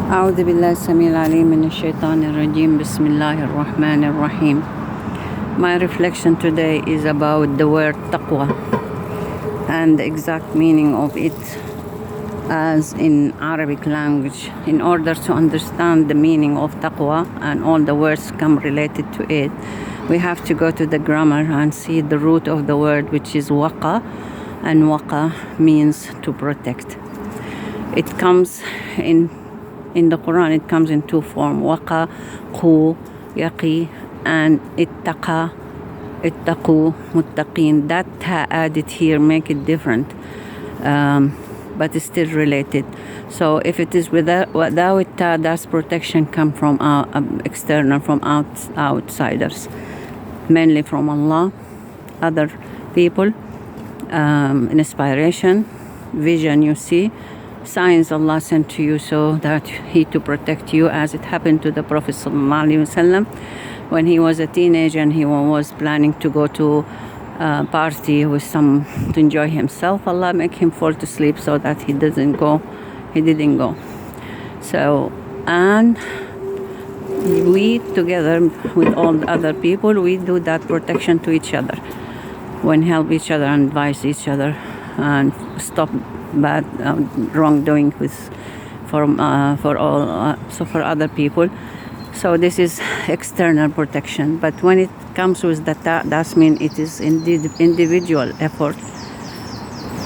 أعوذ بالله السميع العليم من الشيطان الرجيم بسم الله الرحمن الرحيم. My reflection today is about the word taqwa and the exact meaning of it as in Arabic language. In order to understand the meaning of taqwa and all the words come related to it, we have to go to the grammar and see the root of the word, which is waqa, and waqa means to protect. It comes in the Quran, it comes in two forms: waqa, qu, yaqi, and ittaqa, ittaqu, muttaqin. That ta added here make it different, but it's still related. So if it is without ta, that's protection come from external, from outsiders, mainly from Allah, other people, inspiration, vision you see, signs Allah sent to you so that He to protect you, as it happened to the Prophet ﷺ when he was a teenager and he was planning to go to a party with some to enjoy himself. Allah make him fall to sleep so that he didn't go. So, and we together with all the other people, we do that protection to each other, when help each other and advise each other and stop bad wrongdoing for other people. So this is external protection. But when it comes with the ta, that means it is indeed individual effort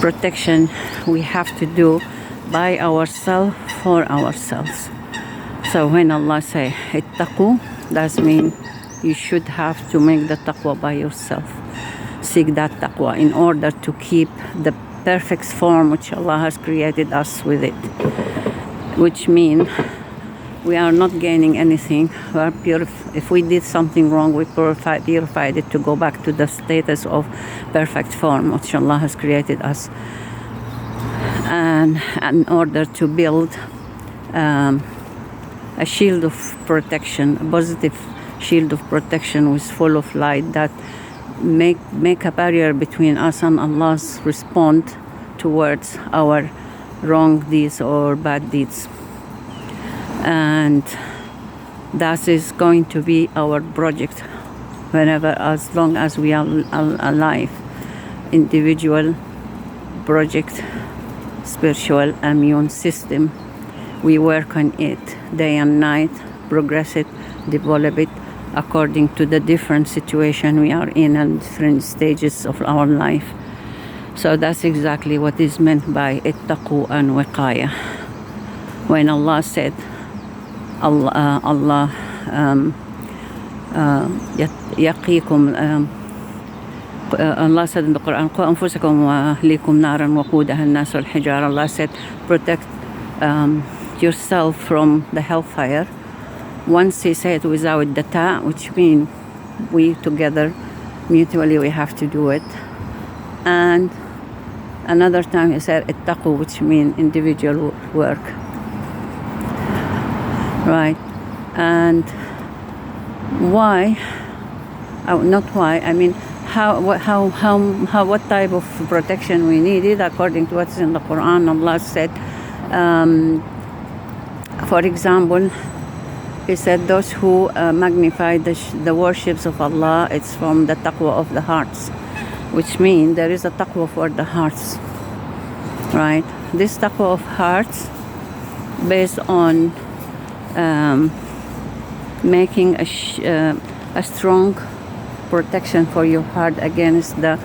protection we have to do by ourselves, for ourselves. So when Allah say ittaqu, that means you should have to make the taqwa by yourself. Seek that taqwa in order to keep the perfect form which Allah has created us with it, which means we are not gaining anything. We are if we did something wrong, we purified it to go back to the status of perfect form which Allah has created us, and in order to build a shield of protection, a positive shield of protection with full of light that make a barrier between us and Allah's response towards our wrong deeds or bad deeds. And that is going to be our project whenever, as long as we are alive. Individual project, spiritual immune system. We work on it day and night, progress it, develop it, according to the different situation we are in and different stages of our life. So that's exactly what is meant by ittaqu and wiqaya. When Allah said, Allah yaqikum, Allah said in the Quran, qu anfusakum wa ahlikum naran waqudaha an-nas wal hijara. Allah said, protect yourself from the hellfire. Once He said without the ta, which means we together, mutually we have to do it. And another time He said ittaqu, which means individual work. Right? And why? Not why. I mean, what type of protection we needed according to what's in the Quran. Allah said, for example, He said, those who magnify the worships of Allah, it's from the taqwa of the hearts, which means there is a taqwa for the hearts, right? This taqwa of hearts based on making a strong protection for your heart against the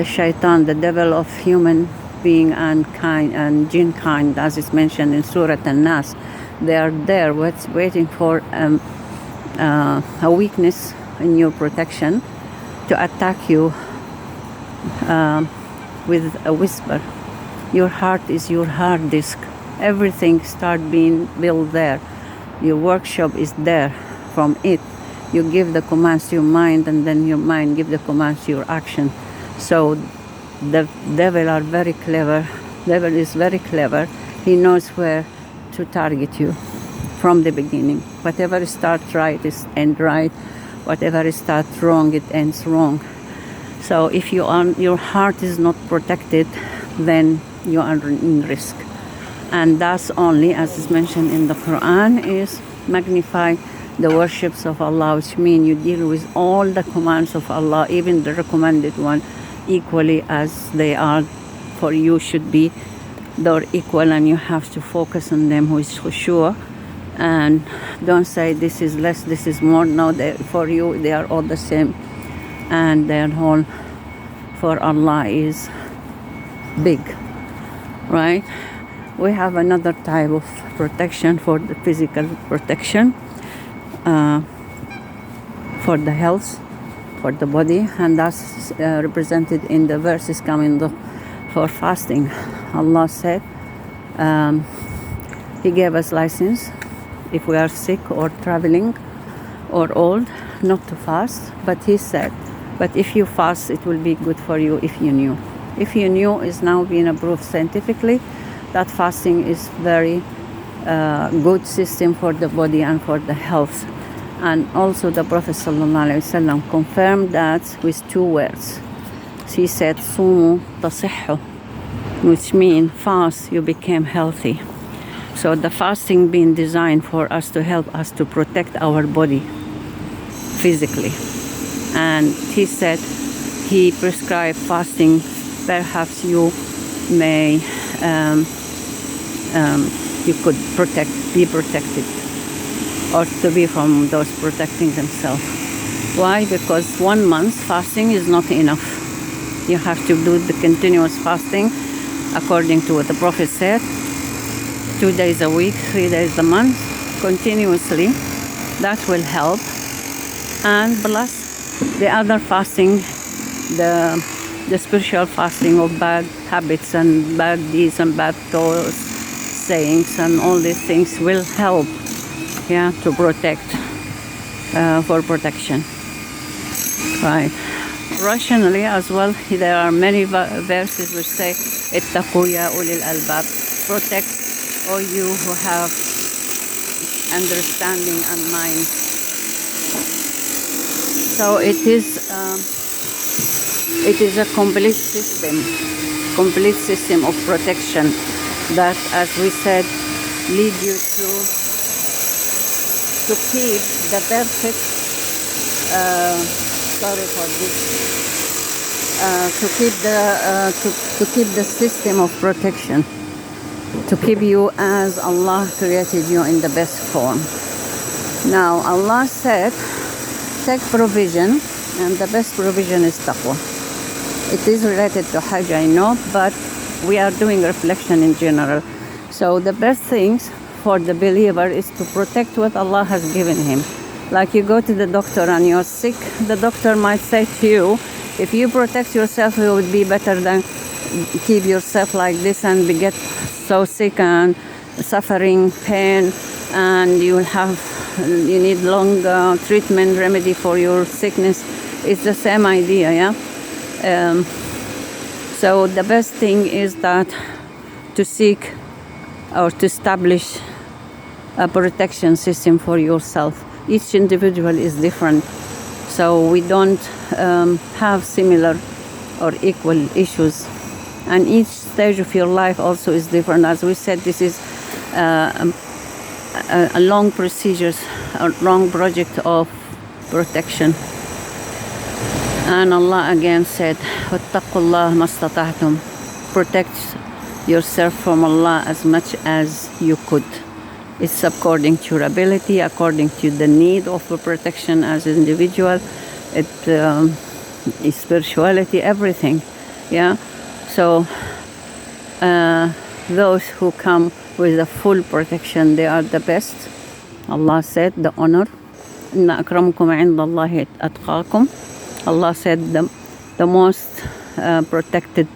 shaitan, the devil of human being and kind and jinn kind, as is mentioned in Surah An-Nas. They are there waiting for a weakness in your protection to attack you with a whisper. Your heart is your hard disk. Everything start being built there. Your workshop is there. From it, you give the commands to your mind, and then your mind give the commands to your action. So the devil are very clever. Devil is very clever. He knows where to target you from the beginning. Whatever starts right is end right. Whatever starts wrong, it ends wrong. So if your heart is not protected, then you are in risk. And thus only, as is mentioned in the Quran, is magnify the worships of Allah, which means you deal with all the commands of Allah, even the recommended one, equally as they are for you should be. They're equal, and you have to focus on them with khushu', and don't say this is less, this is more. No, for you they are all the same, and their whole for Allah is big, right? We have another type of protection for the physical protection, for the health, for the body, and that's represented in the verses coming for fasting. Allah said He gave us license if we are sick or traveling or old not to fast, but He said, but if you fast, it will be good for you if you knew. If you knew is now being approved scientifically that fasting is very good system for the body and for the health. And also the Prophet ﷺ confirmed that with two words. He said, "Sumu tasihhu," which means fast, you became healthy. So the fasting being designed for us to help us to protect our body physically. And He said He prescribed fasting. Perhaps you may you could be protected, or to be from those protecting themselves. Why? Because 1 month fasting is not enough. You have to do the continuous fasting according to what the Prophet said, 2 days a week, 3 days a month, continuously. That will help. And plus the other fasting, the spiritual fasting of bad habits and bad deeds and bad thoughts, sayings, and all these things will help, to protect, for protection, right? Rationally as well, there are many verses which say, "Ittaqu ya ulil albab," protect all you who have understanding and mind. So it is a complete system of protection that, as we said, lead you to keep the perfect to keep the system of protection, to keep you as Allah created you in the best form. Now Allah said, take provision, and the best provision is taqwa. It is related to Hajj, I know, but we are doing reflection in general. So the best things for the believer is to protect what Allah has given him. Like you go to the doctor and you're sick, the doctor might say to you, if you protect yourself, it would be better than keep yourself like this and get so sick and suffering pain, and you need long treatment remedy for your sickness. It's the same idea, so the best thing is that to seek or to establish a protection system for yourself. Each individual is different, so we don't have similar or equal issues, and each stage of your life also is different. As we said, this is a long procedures, a long project of protection. And Allah again said, وَاتَّقُوا اللَّهَ مَا اسْتَطَعْتُمْ, protect yourself from Allah as much as you could. It's according to your ability, according to the need of protection as an individual. It is spirituality, everything. So those who come with a full protection, they are the best. Allah said, the honor. إِنَّ أَكْرَمُكُمْ عِنْدَ اللَّهِ أَتْقَاكُمْ. Allah said the most protected,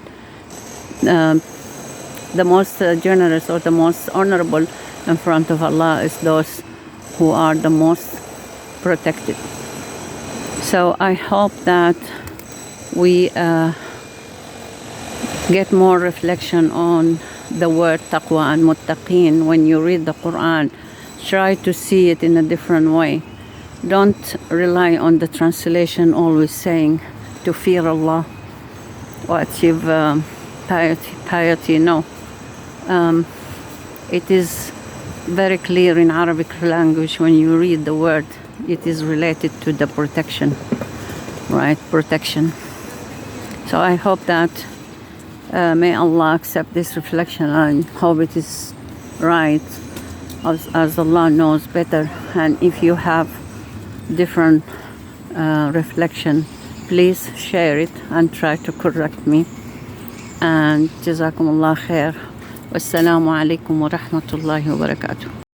the most generous or the most honorable in front of Allah is those who are the most protected. So I hope that we get more reflection on the word taqwa and muttaqeen. When you read the Quran, try to see it in a different way. Don't rely on the translation always saying to fear Allah or achieve piety. No. it is very clear in Arabic language when you read the word, it is related to the protection, right? Protection. So I hope that may Allah accept this reflection, and hope it is right, as Allah knows better. And if you have different reflection, please share it and try to correct me. And Jazakumullah khair. Wassalamu alaikum wa rahmatullahi wa barakatuh.